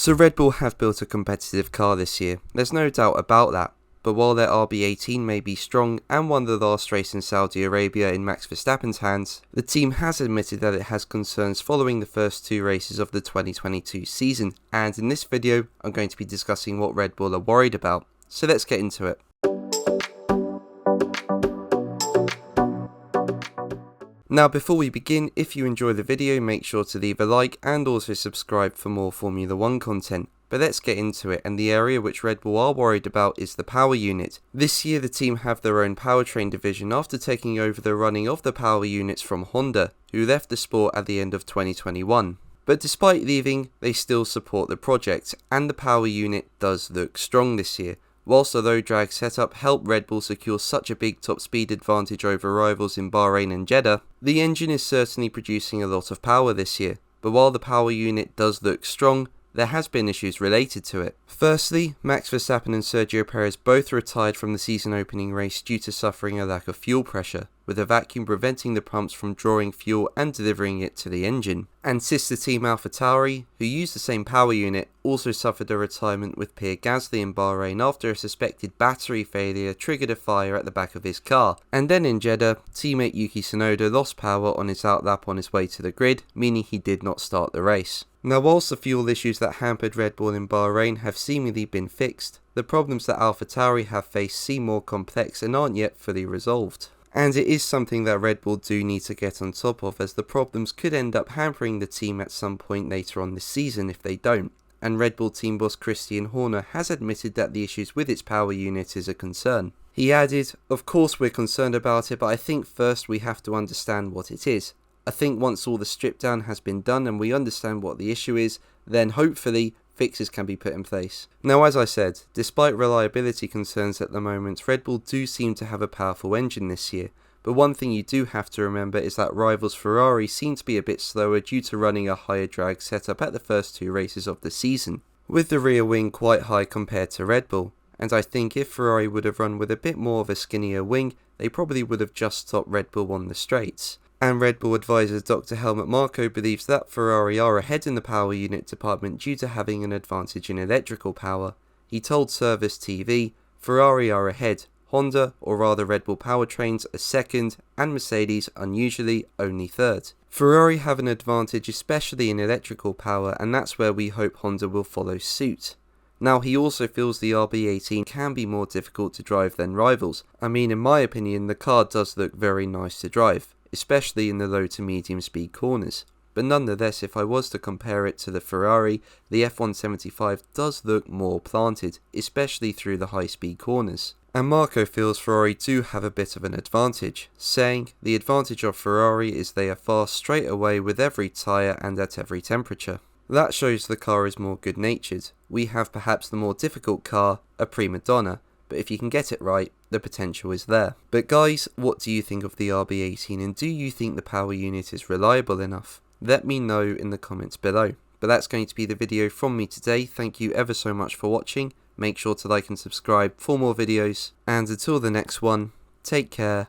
So Red Bull have built a competitive car this year, there's no doubt about that, but while their RB18 may be strong and won the last race in Saudi Arabia in Max Verstappen's hands, the team has admitted that it has concerns following the first two races of the 2022 season, and in this video I'm going to be discussing what Red Bull are worried about, so let's get into it. Now before we begin, if you enjoy the video make sure to leave a like and also subscribe for more Formula 1 content. But let's get into it, and the area which Red Bull are worried about is the power unit. This year the team have their own powertrain division after taking over the running of the power units from Honda, who left the sport at the end of 2021. But despite leaving, they still support the project, and the power unit does look strong this year. Whilst the low drag setup helped Red Bull secure such a big top speed advantage over rivals in Bahrain and Jeddah, the engine is certainly producing a lot of power this year, but while the power unit does look strong, there has been issues related to it. Firstly, Max Verstappen and Sergio Perez both retired from the season opening race due to suffering a lack of fuel pressure, with a vacuum preventing the pumps from drawing fuel and delivering it to the engine. And sister team AlphaTauri, who used the same power unit, also suffered a retirement with Pierre Gasly in Bahrain after a suspected battery failure triggered a fire at the back of his car. And then in Jeddah, teammate Yuki Tsunoda lost power on his outlap on his way to the grid, meaning he did not start the race. Now whilst the fuel issues that hampered Red Bull in Bahrain have seemingly been fixed, the problems that AlphaTauri have faced seem more complex and aren't yet fully resolved. And it is something that Red Bull do need to get on top of, as the problems could end up hampering the team at some point later on this season if they don't. And Red Bull team boss Christian Horner has admitted that the issues with its power unit is a concern. He added, "Of course we're concerned about it, but I think first we have to understand what it is. I think once all the strip down has been done and we understand what the issue is, then hopefully fixes can be put in place." Now as I said, despite reliability concerns at the moment, Red Bull do seem to have a powerful engine this year, but one thing you do have to remember is that rivals Ferrari seem to be a bit slower due to running a higher drag setup at the first two races of the season, with the rear wing quite high compared to Red Bull, and I think if Ferrari would have run with a bit more of a skinnier wing, they probably would have just stopped Red Bull on the straights. And Red Bull advisor Dr. Helmut Marko believes that Ferrari are ahead in the power unit department due to having an advantage in electrical power. He told Service TV, "Ferrari are ahead, Honda, or rather Red Bull powertrains, are second, and Mercedes unusually only third. Ferrari have an advantage especially in electrical power, and that's where we hope Honda will follow suit." Now he also feels the RB18 can be more difficult to drive than rivals. I mean, in my opinion the car does look very nice to drive, especially in the low to medium speed corners. But nonetheless, if I was to compare it to the Ferrari, the F175 does look more planted, especially through the high speed corners. And Marko feels Ferrari do have a bit of an advantage, saying, "The advantage of Ferrari is they are fast straight away with every tyre and at every temperature. That shows the car is more good natured. We have perhaps the more difficult car, a prima donna, but if you can get it right, the potential is there." But guys, what do you think of the RB18, and do you think the power unit is reliable enough? Let me know in the comments below. But that's going to be the video from me today. Thank you ever so much for watching. Make sure to like and subscribe for more videos, and until the next one, take care